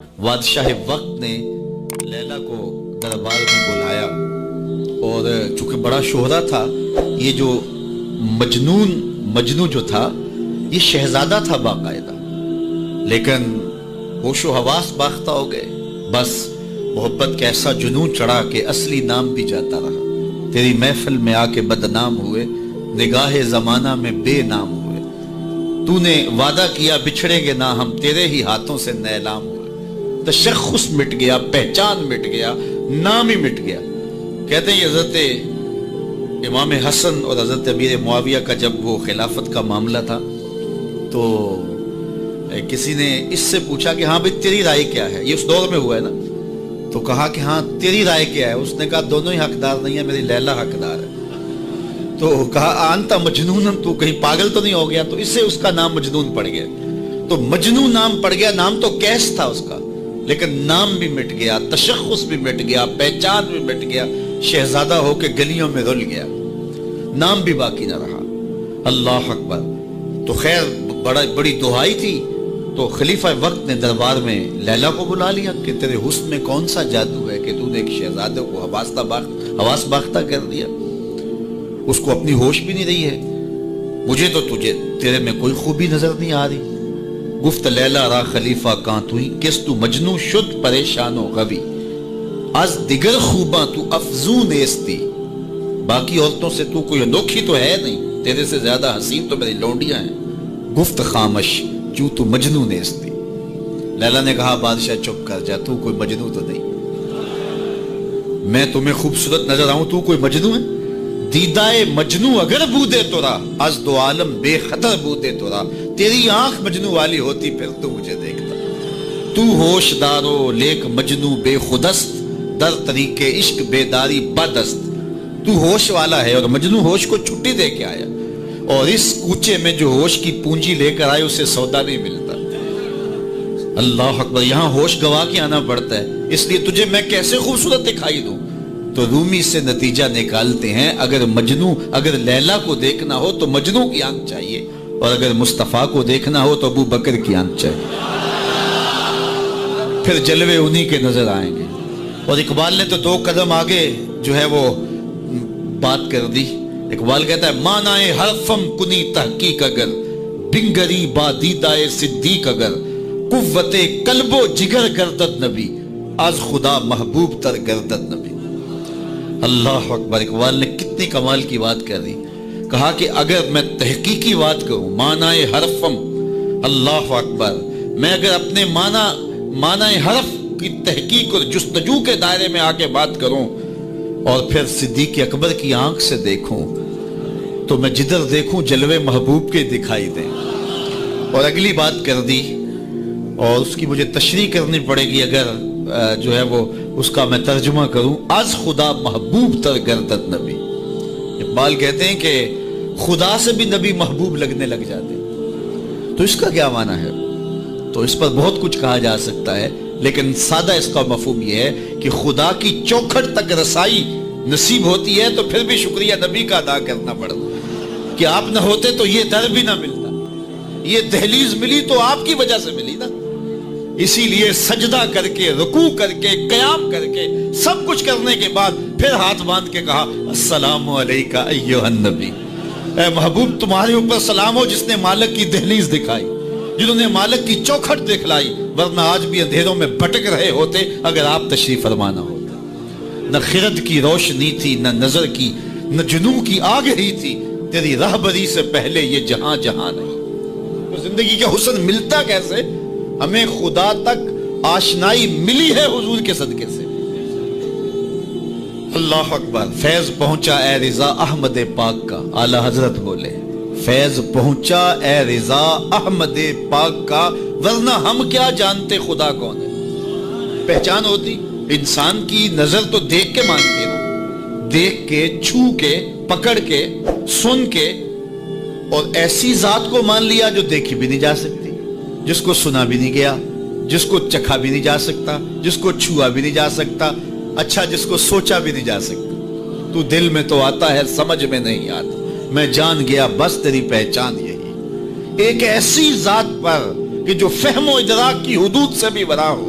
بادشاہ وقت نے لیلا کو دربار میں بلایا اور چونکہ بڑا شہرہ تھا، یہ جو مجنو جو تھا یہ شہزادہ تھا باقاعدہ، لیکن ہوش و حواس باختہ ہو گئے، بس محبت کا ایسا جنون چڑھا کہ اصلی نام بھی جاتا رہا۔ تیری محفل میں آ کے بدنام ہوئے، نگاہ زمانہ میں بے نام ہوئے، تو نے وعدہ کیا بچھڑیں گے نہ ہم، تیرے ہی ہاتھوں سے نیلام ہوئے۔ تشخص مٹ گیا، پہچان مٹ گیا، نام ہی مٹ گیا۔ کہتے ہیں حضرت امام حسن اور حضرت امیر معاویہ کا جب وہ خلافت کا معاملہ تھا تو کسی نے اس سے پوچھا کہ ہاں بھئی تیری رائے کیا ہے، یہ اس دور میں ہوا ہے نا، تو کہا کہ ہاں تیری رائے کیا ہے؟ اس نے کہا دونوں ہی حقدار نہیں ہے، میری لیلا حقدار ہے۔ تو کہا آنتا مجنون، تو کہیں پاگل تو نہیں ہو گیا؟ تو اس سے اس کا نام مجنون پڑ گیا۔ تو مجنون نام پڑ گیا، نام تو کیس تھا اس کا، لیکن نام بھی مٹ گیا، تشخص بھی مٹ گیا، پہچان بھی مٹ گیا، شہزادہ ہو کے گلیوں میں رل گیا، نام بھی باقی نہ رہا۔ اللہ اکبر۔ تو خیر بڑی دہائی تھی، تو خلیفہ وقت نے دربار میں لیلا کو بلا لیا کہ تیرے حسن میں کون سا جادو ہے کہ تو نے ایک شہزادے کو حواس باختہ کر دیا، اس کو اپنی ہوش بھی نہیں رہی ہے، مجھے تو تیرے میں کوئی خوبی نظر نہیں آ رہی۔ گفت لیلا را خلیفہ کان توئی، کس تو مجنو شد پریشان و غوی، از دیگر خوباں تو افزون ایستی، باقی عورتوں سے تو کوئی انوکھی تو ہے نہیں، تیرے سے زیادہ حسین تو میری لونڈیاں ہیں۔ گفت خامش جو تو مجنو نیستی، لیلا نے کہا بادشاہ چپ کر جا، تو کوئی مجنو تو نہیں، میں تمہیں خوبصورت نظر آؤں، تو کوئی مجنو ہے؟ دیدائے مجنو اگر بودے تو را، از دو عالم بے خطر بودے تو را، تیری آنکھ مجنو والی ہوتی پھر تو مجھے دیکھتا، تو ہوش دارو لیک مجنو بے خودست، در طریق عشق بیداری بدست، تو ہوش والا ہے اور مجنو ہوش کو چھٹی دے کے آیا، اور اس کوچے میں جو ہوش کی پونجی لے کر آئے اسے سودا نہیں ملتا۔ اللہ اکبر۔ یہاں ہوش گوا کے آنا پڑتا ہے، اس لیے تجھے میں کیسے خوبصورت دکھائی دوں؟ تو رومی سے نتیجہ نکالتے ہیں، اگر لیلا کو دیکھنا ہو تو مجنو کی آنکھ چاہیے، اور اگر مصطفیٰ کو دیکھنا ہو تو ابو بکر کی آنکھ چاہیے، پھر جلوے انہی کے نظر آئیں گے۔ اور اقبال نے تو 2 قدم آگے جو ہے وہ بات کر دی۔ اقبال کہتا ہے مانائے حرفم کنی تحقیق اگر، بنگری با دیدائے صدیق اگر، قوت قلب و جگر گردد نبی، از خدا محبوب تر گردد نبی۔ اللہ اکبر۔ اقبال نے کتنی کمال کی بات کر دی، کہا کہ اگر میں تحقیقی بات کروں، معنی حرفم، اللہ اکبر، میں اگر اپنے معنی حرف کی تحقیق اور جستجو کے دائرے میں آ کے بات کروں اور پھر صدیق اکبر کی آنکھ سے دیکھوں تو میں جدھر دیکھوں جلوے محبوب کے دکھائی دیں۔ اور اگلی بات کر دی، اور اس کی مجھے تشریح کرنی پڑے گی اگر جو ہے وہ اس کا میں ترجمہ کروں، از خدا محبوب تر گردد نبی۔ اقبال کہتے ہیں کہ خدا سے بھی نبی محبوب لگنے لگ جاتے ہیں۔ تو اس کا کیا معنی ہے؟ تو اس پر بہت کچھ کہا جا سکتا ہے، لیکن سادہ اس کا مفہوم یہ ہے کہ خدا کی چوکھٹ تک رسائی نصیب ہوتی ہے تو پھر بھی شکریہ نبی کا ادا کرنا پڑتا کہ آپ نہ ہوتے تو یہ در بھی نہ ملتا، یہ دہلیز ملی تو آپ کی وجہ سے ملی نا۔ اسی لیے سجدہ کر کے، رکوع کر کے، قیام کر کے، سب کچھ کرنے کے بعد پھر ہاتھ باندھ کے کہا السلام علیکہ ایھا النبی، اے محبوب تمہارے اوپر سلام ہو جس نے مالک کی دہلیز دکھائی، جنہوں نے مالک کی چوکھٹ دکھلائی، ورنہ آج بھی اندھیروں میں بھٹک رہے ہوتے اگر آپ تشریف فرمانا ہوتا۔ نہ خرد کی روشنی تھی، نہ نظر کی، نہ جنوں کی آگ ہی تھی، تیری رہبری سے پہلے یہ جہاں جہاں نہیں۔ تو زندگی کا حسن ملتا کیسے؟ ہمیں خدا تک آشنائی ملی ہے حضور کے صدقے سے۔ اللہ اکبر۔ فیض پہنچا اے رضا احمد پاک کا، اعلیٰ حضرت بولے فیض پہنچا اے رضا احمد پاک کا، ورنہ ہم کیا جانتے خدا کون ہے۔ پہچان ہوتی، انسان کی نظر تو دیکھ کے مانتی ہے نا، دیکھ کے، چھو کے، پکڑ کے، سن کے، اور ایسی ذات کو مان لیا جو دیکھی بھی نہیں جا سکتی، جس کو سنا بھی نہیں گیا، جس کو چکھا بھی نہیں جا سکتا، جس کو چھوا بھی نہیں جا سکتا، اچھا جس کو سوچا بھی نہیں جا سکتا۔ تو دل میں تو آتا ہے سمجھ میں نہیں آتا، میں جان گیا بس تیری پہچان یہی۔ ایک ایسی ذات پر کہ جو فہم و ادراک کی حدود سے بھی بڑا ہو،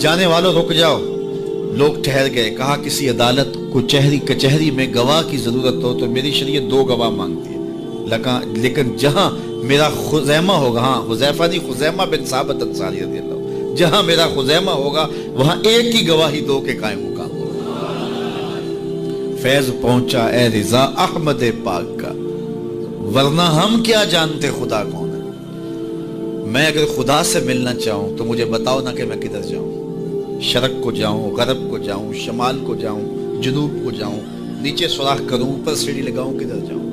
جانے والوں رک جاؤ. لوگ ٹھہر گئے. کہا کسی عدالت کو کچہری میں گواہ کی ضرورت ہو تو میری شریعت 2 گواہ مانگتی ہے. لیکن جہاں میرا خزیمہ ہوگا, ہاں حذیفہ نہیں, خزیمہ بن ثابت انصاری رضی اللہ عنہ, جہاں میرا خزیمہ ہوگا وہاں ایک ہی گواہی 2 کے قائم مقام ہوگا. فیض پہنچا اے رضا احمد پاک کا, ورنہ ہم کیا جانتے خدا کون ہے. میں اگر خدا سے ملنا چاہوں تو مجھے بتاؤ نہ کہ میں کدھر جاؤں. شرق کو جاؤں, غرب کو جاؤں, شمال کو جاؤں, جنوب کو جاؤں, نیچے سوراخ کروں, اوپر سیڑھی لگاؤں, کدھر جاؤں.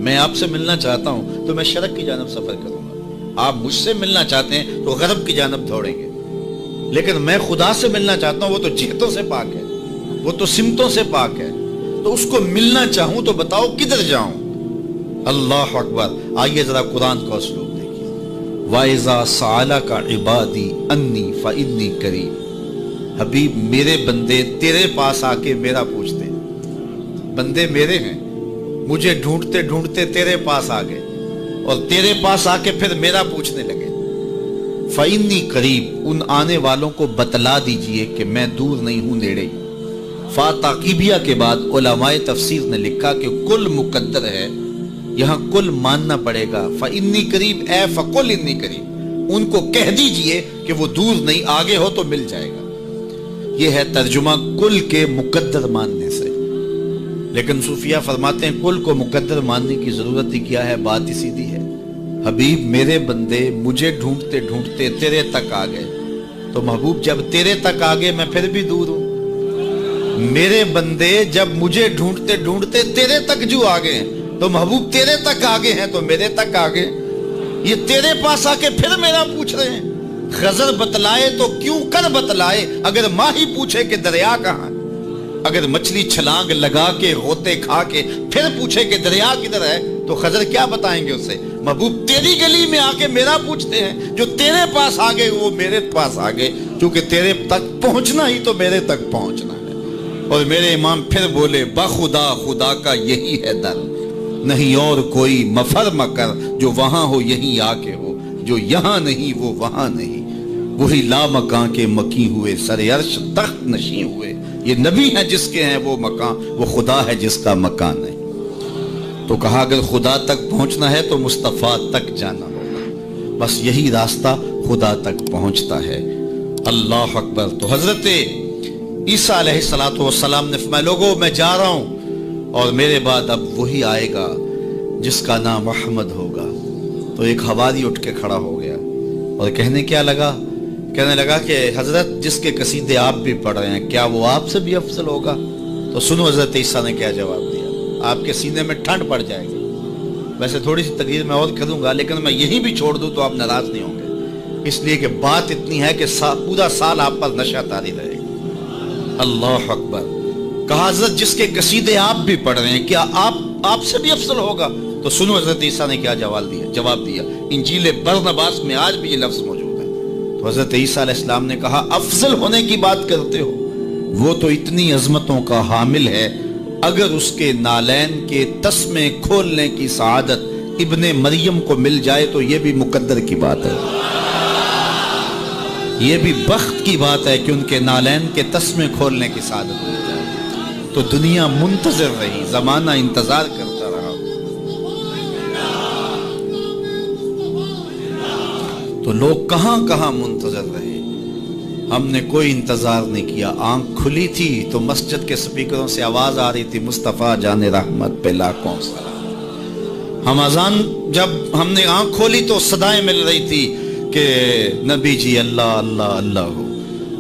میں آپ سے ملنا چاہتا ہوں تو میں شرق کی جانب سفر کروں گا. آپ مجھ سے ملنا چاہتے ہیں تو غرب کی جانب دوڑیں گے. لیکن میں خدا سے ملنا چاہتا ہوں, وہ تو جہتوں سے پاک ہے, وہ تو سمتوں سے پاک ہے. تو اس کو ملنا چاہوں تو بتاؤ کدھر جاؤں. اللہ اکبر. آئیے ذرا قرآن کا اسلوب دیکھیے. وَإِذَا سَأَلَكَ عِبَادِي أَنِّي فَإِنِّي قَرِيبٌ. حبیب میرے بندے تیرے پاس آ کے میرا پوچھتے ہیں. بندے میرے ہیں, مجھے ڈھونڈتے ڈھونڈتے تیرے پاس آ گئے اور تیرے پاس آ کے پھر میرا پوچھنے لگے. فَإِنِّي قَرِيبٌ. ان آنے والوں کو بتلا دیجئے کہ میں دور نہیں ہوں, نیڑے ہی. فا تاقیبیہ کے بعد علماء تفسیر نے لکھا کہ کل مقدر ہے, یہاں کل ماننا پڑے گا. فَإِنِّي قَرِيبٌ اے فَقُلْ إِنِّي قَرِيبٌ. ان کو کہہ دیجئے کہ وہ دور نہیں, آگے ہو تو مل جائے گا. یہ ہے ترجمہ کل کے مقدر ماننے سے. لیکن صوفیہ فرماتے ہیں کل کو مقدر ماننے کی ضرورت ہی کیا ہے, بات ہی سیدھی ہے. حبیب میرے بندے مجھے ڈھونڈتے ڈھونڈتے تیرے تک آ گئے, تو محبوب جب تیرے تک آ گئے میں پھر بھی دور ہوں. میرے بندے جب مجھے ڈھونڈتے ڈھونڈتے تیرے تک جو آ گئے تو محبوب تیرے تک آگے ہیں تو میرے تک آگے. یہ تیرے پاس آ کے پھر میرا پوچھ رہے ہیں. خضر بتلائے تو کیوں کر بتلائے, اگر ماہی پوچھے کہ دریا کہاں. اگر مچھلی چھلانگ لگا کے غوطے کھا کے پھر پوچھے کہ دریا کدھر ہے تو خضر کیا بتائیں گے اسے. محبوب تیری گلی میں آ کے میرا پوچھتے ہیں, جو تیرے پاس آ گئے وہ میرے پاس آ گئے, کیونکہ تیرے تک پہنچنا ہی تو میرے تک پہنچنا ہے. اور میرے امام پھر بولے بخدا خدا کا یہی ہے در, نہیں اور کوئی مفر مکر, جو وہاں ہو یہیں آ کے ہو, جو یہاں نہیں وہ وہاں نہیں. وہی لا مکان کے مکی ہوئے, سر عرش تخت نشیں ہوئے. یہ نبی ہے جس کے ہیں وہ مکان, وہ خدا ہے جس کا مکان ہے. تو کہا اگر خدا تک پہنچنا ہے تو مصطفیٰ تک جانا ہوگا, بس یہی راستہ خدا تک پہنچتا ہے. اللہ اکبر. تو حضرت عیسیٰ علیہ السلام نے فرمایا لوگوں میں جا رہا ہوں اور میرے بعد اب وہی آئے گا جس کا نام محمد ہوگا. تو ایک حواری اٹھ کے کھڑا ہو گیا اور کہنے لگا کہ حضرت جس کے قصیدے آپ بھی پڑھ رہے ہیں کیا وہ آپ سے بھی افضل ہوگا. تو سنو حضرت عیسیٰ نے کیا جواب دیا. آپ کے سینے میں ٹھنڈ پڑ جائے گی. ویسے تھوڑی سی تقریر میں اور کروں گا, لیکن میں یہی بھی چھوڑ دوں تو آپ ناراض نہیں ہوں گے, اس لیے کہ بات اتنی ہے کہ پورا سال آپ پر نشہ طاری رہے گا. اللہ اکبر. کہا حضرت جس کے قصیدے آپ بھی پڑھ رہے ہیں کیا آپ سے بھی افضل ہوگا. تو سنو حضرت عیسیٰ نے کیا جواب دیا. انجیل برنباس میں آج بھی یہ لفظ موجود ہے. تو حضرت عیسیٰ علیہ السلام نے کہا افضل ہونے کی بات کرتے ہو, وہ تو اتنی عظمتوں کا حامل ہے, اگر اس کے نالین کے تسمے کھولنے کی سعادت ابن مریم کو مل جائے تو یہ بھی مقدر کی بات ہے, یہ بھی بخت کی بات ہے کہ ان کے نالین کے تسمے کھولنے کی سعادت مل جائے. تو دنیا منتظر رہی, زمانہ انتظار کرتا رہا. تو لوگ کہاں کہاں منتظر رہے, ہم نے کوئی انتظار نہیں کیا. آنکھ کھلی تھی تو مسجد کے سپیکروں سے آواز آ رہی تھی مصطفیٰ جان رحمت پہ لاکھوں سلام. ہم اذان جب ہم نے آنکھ کھولی تو صدائیں مل رہی تھی کہ نبی جی اللہ اللہ اللہ ہو.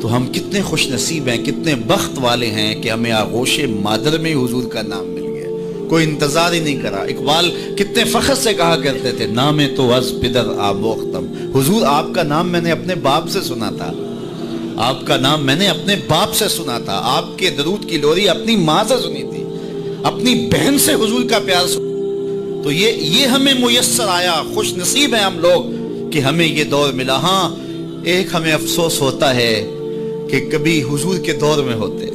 تو ہم کتنے خوش نصیب ہیں, کتنے بخت والے ہیں کہ ہمیں آغوش مادر میں حضور کا نام مل گیا, کوئی انتظار ہی نہیں کرا. اقبال کتنے فخر سے کہا کرتے تھے نام تو از پدر آموختم. حضور آپ کا نام میں نے اپنے باپ سے سنا تھا, آپ کا نام میں نے اپنے باپ سے سنا تھا, آپ کے درود کی لوری اپنی ماں سے سنی تھی, اپنی بہن سے حضور کا پیار سنا. تو یہ ہمیں میسر آیا. خوش نصیب ہیں ہم لوگ کہ ہمیں یہ دور ملا. ہاں ایک ہمیں افسوس ہوتا ہے کہ کبھی حضور کے دور میں ہوتے,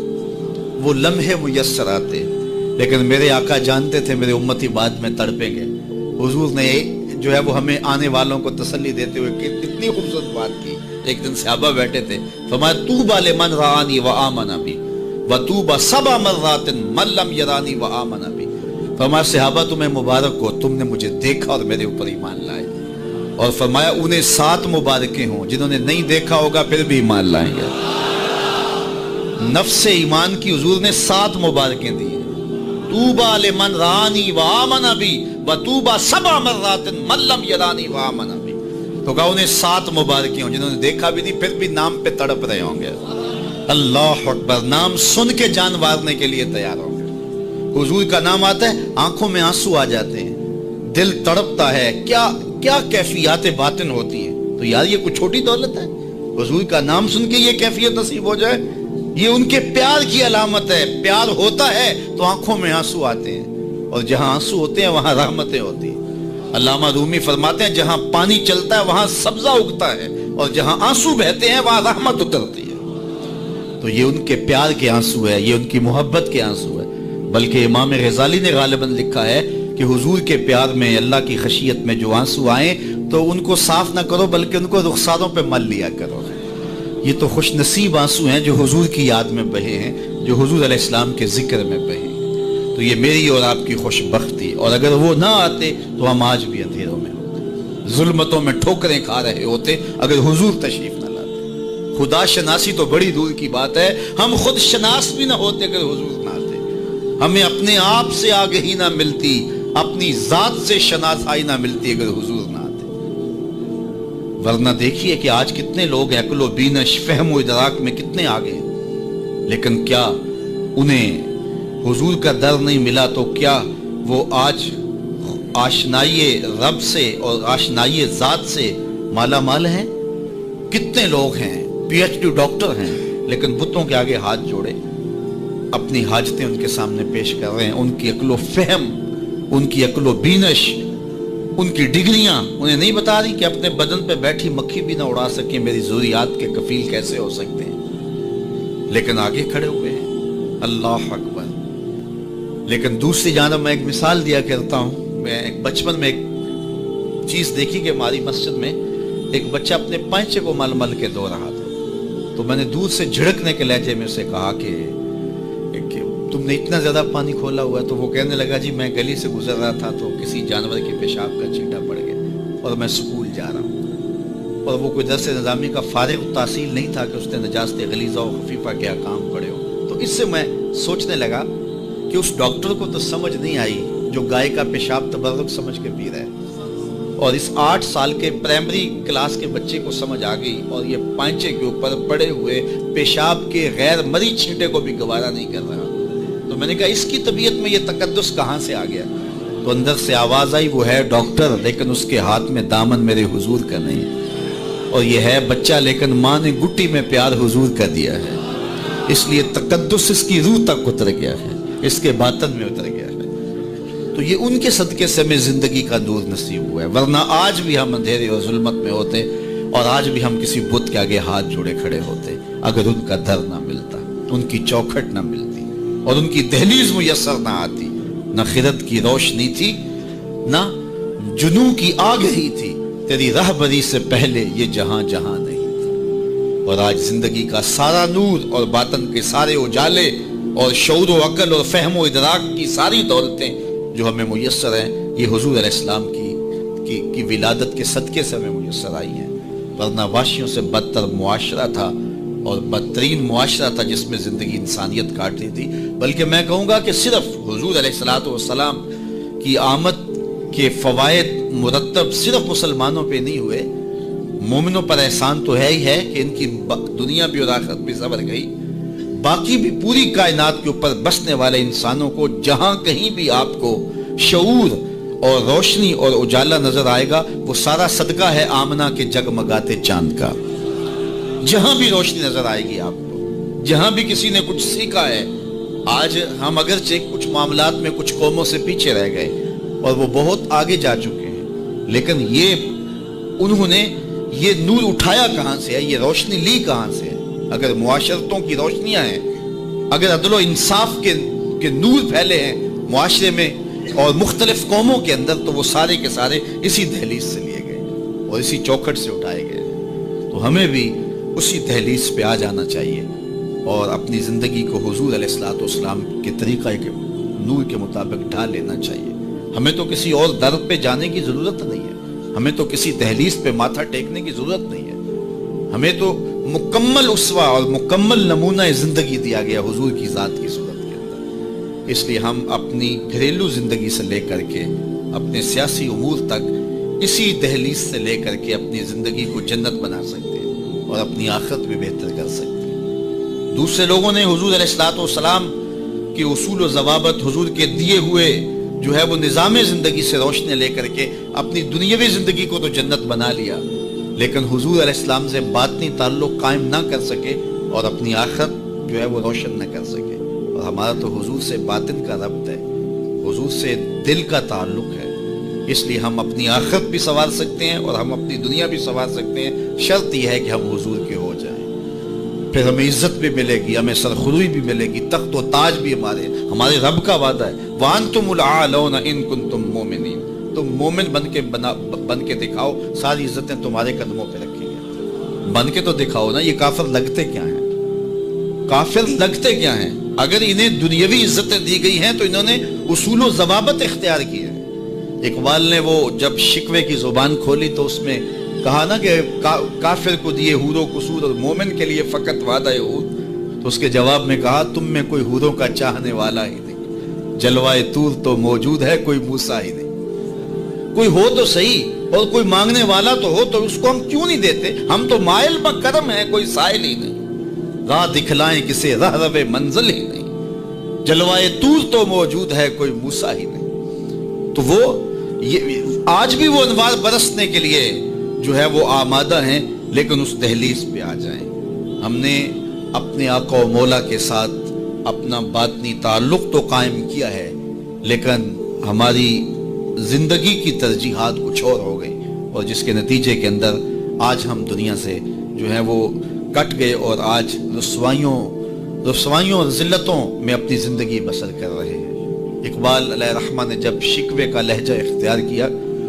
وہ لمحے میسر آتے, لیکن میرے آقا جانتے تھے میرے امتی بعد میں تڑپیں گے. حضور نے جو ہے وہ ہمیں آنے والوں کو تسلی دیتے ہوئے اتنی خوبصورت بات کی ایک دن صحابہ بیٹھے تھے، فرمایا طوبی لمن رآنی وآمن بی وطوبی سبع مرات من لم یرانی وآمن بی. فرمایا صحابہ تمہیں مبارک ہو، تم نے مجھے دیکھا اور میرے اوپر ایمان لائے. اور فرمایا انہیں 7 مبارکیں ہوں جنہوں نے نہیں دیکھا ہوگا پھر بھی ایمان لائیں گے. نفس ایمان کی حضور نے 7 مبارکیں دی. طوبی لمن رآنی وآمن بی وطوبی سبع مرات من لم یرانی وآمن بی. تو کہا انہیں 7 مبارکیں ہوں جنہوں نے دیکھا بھی نہیں پھر بھی نام پہ تڑپ رہے ہوں گے. اللہ اکبر. نام سن کے جان مارنے کے لیے تیار ہوں گے. حضور کا نام آتا ہے آنکھوں میں آنسو آ جاتے ہیں، دل تڑپتا ہے. کیا کیفیات باطن ہوتی ہیں. تو یار یہ کوئی چھوٹی دولت ہے؟ حضور کا نام سن کے یہ کیفیت نصیب ہو جائے، یہ ان کے پیار کی علامت ہے. پیار ہوتا ہے تو آنکھوں میں آنسو آتے ہیں، اور جہاں آنسو ہوتے ہیں وہاں رحمتیں ہوتی ہیں. علامہ رومی فرماتے ہیں جہاں پانی چلتا ہے وہاں سبزہ اگتا ہے، اور جہاں آنسو بہتے ہیں وہاں رحمت اترتی ہے. تو یہ ان کے پیار کے آنسو ہے، یہ ان کی محبت کے آنسو ہے. بلکہ امام غزالی نے غالباً لکھا ہے کہ حضور کے پیار میں، اللہ کی خشیت میں جو آنسو آئیں تو ان کو صاف نہ کرو بلکہ ان کو رخساروں پہ مل لیا کرو. یہ تو خوش نصیب آنسو ہیں جو حضور کی یاد میں بہے ہیں، جو حضور علیہ السلام کے ذکر میں بہے ہیں. تو یہ میری اور آپ کی خوش بختی. اور اگر وہ نہ آتے تو ہم آج بھی اندھیروں میں ہوتے، ظلمتوں میں ٹھوکریں کھا رہے ہوتے اگر حضور تشریف نہ لاتے. خدا شناسی تو بڑی دور کی بات ہے، ہم خود شناس بھی نہ ہوتے اگر حضور نہ آتے. ہمیں اپنے آپ سے آگہی نہ ملتی، اپنی ذات سے شناسائی نہ ملتی اگر حضور نہ آتے. ورنہ دیکھیے کہ آج کتنے لوگ عقل و بینش، فہم و ادراک میں کتنے آگے ہیں، لیکن کیا انہیں حضور کا در نہیں ملا تو کیا وہ آج آشنائی رب سے اور آشنائی ذات سے مالا مال ہیں؟ کتنے لوگ ہیں پی ایچ ڈی ڈاکٹر ہیں لیکن بتوں کے آگے ہاتھ جوڑے اپنی حاجتیں ان کے سامنے پیش کر رہے ہیں. ان کی عقل و فہم، ان کی عقل و بینش، ان کی ڈگریاں انہیں نہیں بتا رہی کہ اپنے بدن پہ بیٹھی مکھی بھی نہ اڑا سکیں میری ضروریات کے کفیل کیسے ہو سکتے ہیں، لیکن آگے کھڑے ہوئے ہیں. اللہ اکبر. لیکن دوسری جانب میں ایک مثال دیا کرتا ہوں. میں ایک بچپن میں ایک چیز دیکھی کہ ہماری مسجد میں ایک بچہ اپنے پائنچے کو مل مل کے دھو رہا تھا. تو میں نے دور سے جھڑکنے کے لہجے میں اسے کہا کہ تم نے اتنا زیادہ پانی کھولا ہوا ہے. تو وہ کہنے لگا جی میں گلی سے گزر رہا تھا تو کسی جانور کے پیشاب کا چھینٹا پڑ گیا اور میں سکول جا رہا ہوں. اور وہ کوئی درس نظامی کا فارغ التحصیل نہیں تھا کہ اس نے نجاست غلیظہ و خفیفہ کے احکام پڑھے ہو. تو اس سے میں سوچنے لگا کہ اس ڈاکٹر کو تو سمجھ نہیں آئی جو گائے کا پیشاب تبرک سمجھ کے پی رہا ہے، اور اس 8 سال کے پرائمری کلاس کے بچے کو سمجھ آ گئی اور یہ پائنچے کے اوپر پڑے ہوئے پیشاب کے غیر مری چھینٹے کو بھی گوارا نہیں کر رہا. تو میں نے کہا اس کی طبیعت میں یہ تقدس کہاں سے آ گیا؟ تو اندر سے آواز آئی وہ ہے ڈاکٹر لیکن اس کے ہاتھ میں دامن میرے حضور کا نہیں ہے، اور یہ ہے بچہ لیکن ماں نے گٹی میں پیار حضور کا دیا ہے، اس لیے تقدس اس کی روح تک اتر گیا ہے، اس کے باطن میں اتر گیا ہے. تو یہ ان کے صدقے سے ہمیں زندگی کا نور نصیب ہوا ہے. ورنہ آج بھی ہم اندھیرے اور ظلمت میں ہوتے اور آج بھی ہم کسی بت کے آگے ہاتھ جوڑے کھڑے ہوتے اگر ان کا در نہ ملتا، ان کی چوکھٹ نہ ملتی اور ان کی دہلیز میسر نہ آتی. نہ خرد کی روشنی تھی، نہ جنوں کی آگ ہی تھی، تیری رہبری سے پہلے یہ جہاں جہاں نہیں تھا. اور آج زندگی کا سارا نور اور باطن کے سارے اجالے اور شعور و عقل اور فہم و ادراک کی ساری دولتیں جو ہمیں میسر ہیں یہ حضور علیہ السلام کی ولادت کے صدقے سے ہمیں میسر آئی ہیں. ورنہ واشیوں سے بدتر معاشرہ تھا اور بدترین معاشرہ تھا جس میں زندگی انسانیت کاٹتی تھی. بلکہ میں کہوں گا کہ صرف حضور علیہ السلام کی آمد کے فوائد مرتب صرف مسلمانوں پہ نہیں ہوئے، مومنوں پر احسان تو ہے ہی ہے کہ ان کی دنیا بھی اور آخرت بھی سنور گئی. باقی بھی پوری کائنات کے اوپر بسنے والے انسانوں کو جہاں کہیں بھی آپ کو شعور اور روشنی اور اجالا نظر آئے گا وہ سارا صدقہ ہے آمنہ کے جگمگاتے چاند کا. جہاں بھی روشنی نظر آئے گی آپ کو، جہاں بھی کسی نے کچھ سیکھا ہے. آج ہم اگرچہ کچھ معاملات میں کچھ قوموں سے پیچھے رہ گئے اور وہ بہت آگے جا چکے ہیں، لیکن انہوں نے یہ نور اٹھایا کہاں سے ہے، یہ روشنی لی کہاں سے ہے؟ اگر معاشرتوں کی روشنیاں ہیں، اگر عدل و انصاف کے نور پھیلے ہیں معاشرے میں اور مختلف قوموں کے اندر، تو وہ سارے کے سارے اسی دہلیز سے لیے گئے اور اسی چوکھٹ سے اٹھائے گئے. تو ہمیں بھی اسی دہلیز پہ آ جانا چاہیے اور اپنی زندگی کو حضور علیہ الصلوۃ والسلام کے طریقہ کے نور کے مطابق ڈھال لینا چاہیے۔ ہمیں تو کسی اور در پہ جانے کی ضرورت نہیں ہے، ہمیں تو کسی دہلیز پہ ماتھا ٹیکنے کی ضرورت نہیں ہے، ہمیں تو مکمل اسوہ اور مکمل نمونہ زندگی دیا گیا حضور کی ذات کی صورت کے اندر۔ اس لیے ہم اپنی گھریلو زندگی سے لے کر کے اپنے سیاسی امور تک اسی دہلیز سے لے کر کے اپنی زندگی کو جنت بنا سکتے ہیں اور اپنی آخرت بھی بہتر کر سکتے ہیں۔ دوسرے لوگوں نے حضور علیہ الصلوۃ والسلام کی اصول و ضوابط، حضور کے دیے ہوئے جو ہے وہ نظام زندگی سے روشنی لے کر کے اپنی دنیاوی زندگی کو تو جنت بنا لیا، لیکن حضور علیہ السلام سے باطنی تعلق قائم نہ کر سکے اور اپنی آخرت جو ہے وہ روشن نہ کر سکے۔ اور ہمارا تو حضور سے باطن کا ربط ہے، حضور سے دل کا تعلق ہے، اس لیے ہم اپنی آخرت بھی سنوار سکتے ہیں اور ہم اپنی دنیا بھی سنوار سکتے ہیں، شرط یہ ہے کہ ہم حضور کے ہو جائیں۔ پھر ہمیں عزت بھی ملے گی، ہمیں سرخروئی بھی ملے گی، تخت و تاج بھی ہمارے رب کا وعدہ ہے، وَأَنْتُمُ الْأَعْلَوْنَ إِن كُنتُم مُؤْمِنِينَ۔ تم مومن بن کے دکھاؤ، ساری عزتیں تمہارے قدموں پہ رکھی گئی، بن کے تو دکھاؤ نا۔ یہ کافر لگتے کیا ہیں؟ کافر لگتے کیا ہیں؟ اگر انہیں دنیاوی عزتیں دی گئی ہیں تو انہوں نے اصول و ضوابط اختیار کیے ہیں۔ اقبال نے وہ جب شکوے کی زبان کھولی تو اس میں کہا نا کہ کافر کو دیے حور و قصور اور مومن کے لیے فقط وعدہ حور، تو اس کے جواب میں کہا تم میں کوئی حوروں کا چاہنے والا ہی نہیں، جلوائے طور تو موجود ہے کوئی موسیٰ ہی نہیں۔ کوئی ہو تو صحیح اور کوئی مانگنے والا تو ہو، تو اس کو ہم کیوں نہیں دیتے؟ ہم تو مائل بکرم ہیں، کوئی سائل ہی نہیں، راہ دکھلائیں کسے رہرو منزل ہی نہیں، جلوائے طور تو موجود ہے کوئی موسیٰ ہی نہیں۔ تو وہ آج بھی وہ انوار برسنے کے لیے جو ہے وہ آمادہ ہیں، لیکن اس دہلیز پہ آ جائیں۔ ہم نے اپنے آقا و مولا کے ساتھ اپنا باطنی تعلق تو قائم کیا ہے، لیکن ہماری زندگی کی ترجیحات کچھ اور ہو گئی، اور جس کے نتیجے کے اندر آج ہم دنیا سے جو ہے وہ کٹ گئے اور آج رسوائیوں اور ذلتوں میں اپنی زندگی بسر کر رہے ہیں۔ اقبال علیہ رحمہ نے جب شکوے کا لہجہ اختیار کیا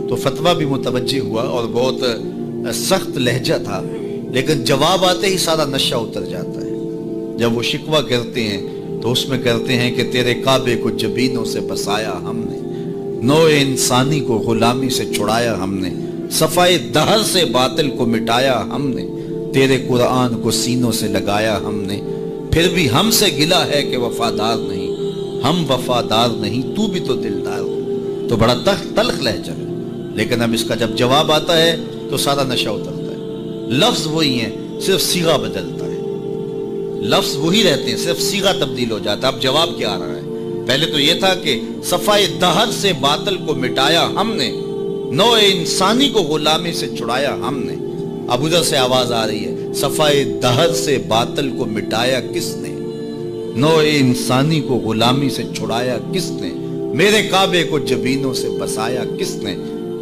تو فتویٰ بھی متوجہ ہوا اور بہت سخت لہجہ تھا، لیکن جواب آتے ہی سارا نشہ اتر جاتا ہے۔ جب وہ شکوہ کرتے ہیں تو اس میں کرتے ہیں کہ تیرے کعبے کو جبینوں سے بسایا ہم نے، نوع انسانی کو غلامی سے چھڑایا ہم نے، صفائے دہر سے باطل کو مٹایا ہم نے، تیرے قرآن کو سینوں سے لگایا ہم نے، پھر بھی ہم سے گلہ ہے کہ وفادار نہیں، ہم وفادار نہیں تو بھی تو دلدار ہو۔ تو بڑا تلخ لہجہ ہے، لیکن اب اس کا جب جواب آتا ہے تو سارا نشہ اترتا ہے۔ لفظ وہی ہیں، صرف صیغہ بدلتا ہے، لفظ وہی رہتے ہیں، صرف صیغہ تبدیل ہو جاتا ہے۔ اب جواب کیا آ رہا ہے؟ پہلے تو یہ تھا کہ صفائے دہر سے باطل کو مٹایا ہم نے، نوع انسانی کو غلامی سے چھڑایا ہم نے۔ اب ادھر سے آواز آ رہی ہے، صفائے دہر سے باطل کو مٹایا کس نے، نوع انسانی کو غلامی سے چھڑایا کس نے، میرے کعبے کو جبینوں سے بسایا کس نے،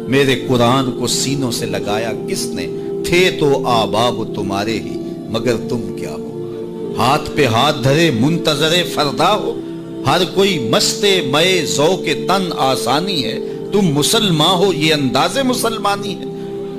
میرے قرآن کو سینوں سے لگایا کس نے، تھے تو آباب تمہارے ہی مگر تم کیا ہو، ہاتھ پہ ہاتھ دھرے منتظر فردا ہو، ہر کوئی مستے مئے ذوق تن آسانی ہے، تم مسلمان ہو یہ انداز مسلمانی ہے،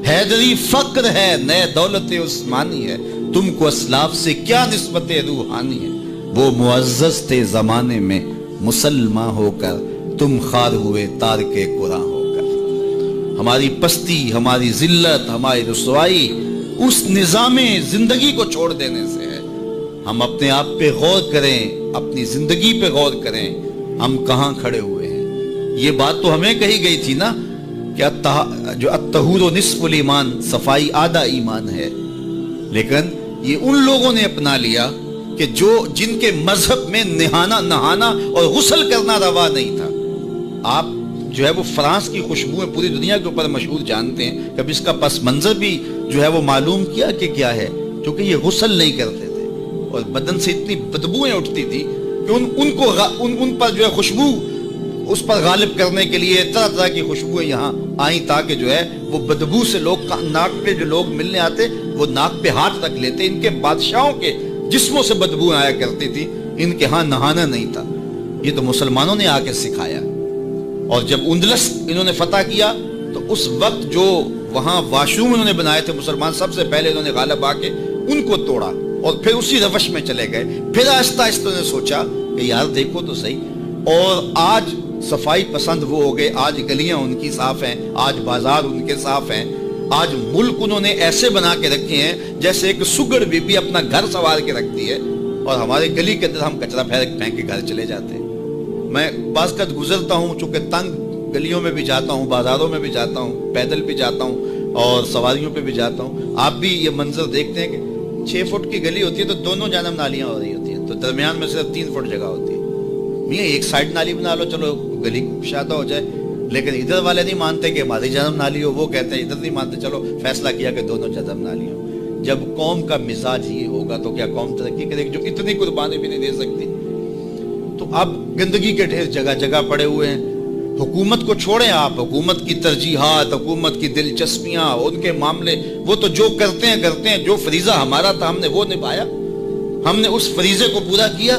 حیدری فقر ہے نئے دولت عثمانی ہے، تم کو اسلاف سے کیا نسبت روحانی ہے، وہ معزز تھے زمانے میں مسلمان ہو کر، تم خار ہوئے تارک قرآن ہو کر۔ ہماری پستی، ہماری ذلت، ہماری رسوائی اس نظام زندگی کو چھوڑ دینے سے ہے۔ ہم اپنے آپ پہ غور کریں، اپنی زندگی پہ غور کریں، ہم کہاں کھڑے ہوئے ہیں۔ یہ بات تو ہمیں کہی گئی تھی نا کہ جو الطہور نصف الایمان، صفائی آدھا ایمان ہے، لیکن یہ ان لوگوں نے اپنا لیا کہ جن کے مذہب میں نہانا اور غسل کرنا روا نہیں تھا۔ آپ جو ہے وہ فرانس کی خوشبوئیں پوری دنیا کے اوپر مشہور جانتے ہیں، کبھی اس کا پس منظر بھی جو ہے وہ معلوم کیا کہ کیا ہے؟ کیونکہ یہ غسل نہیں کرتے تھے اور بدن سے اتنی بدبوئیں اٹھتی تھی کہ ان پر جو ہے خوشبو اس پر غالب کرنے کے لیے طرح طرح کی خوشبوئیں یہاں آئیں، تاکہ جو ہے وہ بدبو سے لوگ ناک پہ جو لوگ ملنے آتے وہ ناک پہ ہاتھ رکھ لیتے۔ ان کے بادشاہوں کے جسموں سے بدبو آیا کرتی تھی، ان کے ہاں نہانا نہیں تھا۔ یہ تو مسلمانوں نے آ کے سکھایا، اور جب اندلس انہوں نے فتح کیا تو اس وقت جو وہاں واشروم انہوں نے بنائے تھے مسلمان، سب سے پہلے انہوں نے غالب آ کے ان کو توڑا اور پھر اسی روش میں چلے گئے. پھر آہستہ آہستہ نے سوچا کہ یار دیکھو تو صحیح. اور آج صفائی پسند وہ ہو گئے، آج گلیاں ان کی صاف ہیں، آج بازار ان کے صاف ہیں، آج ملک انہوں نے ایسے بنا کے رکھے ہیں جیسے ایک سگڑ بھی اپنا گھر سنوار کے رکھتی ہے، اور ہمارے گلی کے اندر ہم کچرا پھینک کے گھر چلے جاتے ہیں. میں بعض قد گزرتا ہوں، چونکہ تنگ گلیوں میں بھی جاتا ہوں، بازاروں میں بھی جاتا ہوں، پیدل بھی جاتا ہوں اور سواریوں پہ بھی جاتا ہوں. آپ بھی یہ منظر دیکھتے ہیں کہ 6 فٹ کی گلی ہوتی ہے تو دونوں جانب نالیاں ہو رہی ہوتی ہیں، تو درمیان میں صرف 3 فٹ جگہ ہوتی ہے. میاں ایک سائڈ نالی بنا لو، چلو گلی کشادہ ہو جائے. لیکن ادھر والے نہیں مانتے کہ ہماری جانب نالی ہو، وہ کہتے ہیں ادھر نہیں مانتے، چلو فیصلہ کیا کہ دونوں جانب نالی ہو. جب قوم کا مزاج یہ ہوگا تو کیا قوم ترقی کرے گی جو اتنی قربانی بھی نہیں دے سکتی؟ تو اب گندگی کے ڈھیر جگہ جگہ پڑے ہوئے ہیں. حکومت کو چھوڑیں آپ، حکومت کی ترجیحات، حکومت کی دلچسپیاں، ان کے معاملے، وہ تو جو کرتے ہیں. جو فریضہ ہمارا تھا ہم نے وہ نبھایا، ہم نے اس فریضے کو پورا کیا.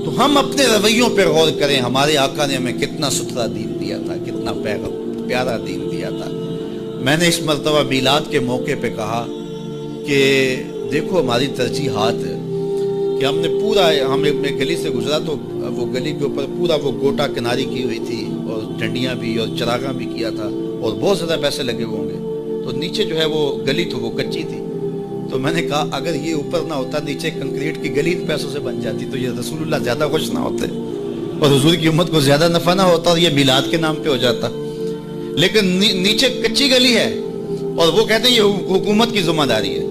تو ہم اپنے رویوں پہ غور کریں. ہمارے آقا نے ہمیں کتنا ستھرا دین دیا تھا، کتنا پیارا دین دیا تھا. میں نے اس مرتبہ میلاد کے موقع پہ کہا کہ دیکھو ہماری ترجیحات کہ ہم نے پورا، میں گلی سے گزرا تو وہ گلی کے اوپر پورا وہ گوٹا کناری کی ہوئی تھی اور ڈنڈیاں بھی اور چراغاں بھی کیا تھا اور بہت زیادہ پیسے لگے ہوں گے. تو نیچے جو ہے وہ گلی تو وہ کچی تھی. تو میں نے کہا اگر یہ اوپر نہ ہوتا، نیچے کنکریٹ کی گلی ان پیسوں سے بن جاتی تو یہ رسول اللہ زیادہ خوش نہ ہوتے اور حضور کی امت کو زیادہ نفع نہ ہوتا اور یہ میلاد کے نام پہ ہو جاتا. لیکن نیچے کچی گلی ہے اور وہ کہتے ہیں یہ حکومت کی ذمہ داری ہے،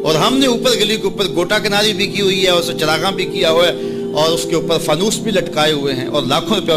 اور ہم نے اوپر گلی کے اوپر گوٹا کناری بھی کی ہوئی ہے اور اسے چراغاں بھی کیا ہوا ہے اور اس کے اوپر فانوس بھی لٹکائے ہوئے ہیں اور لاکھوں روپے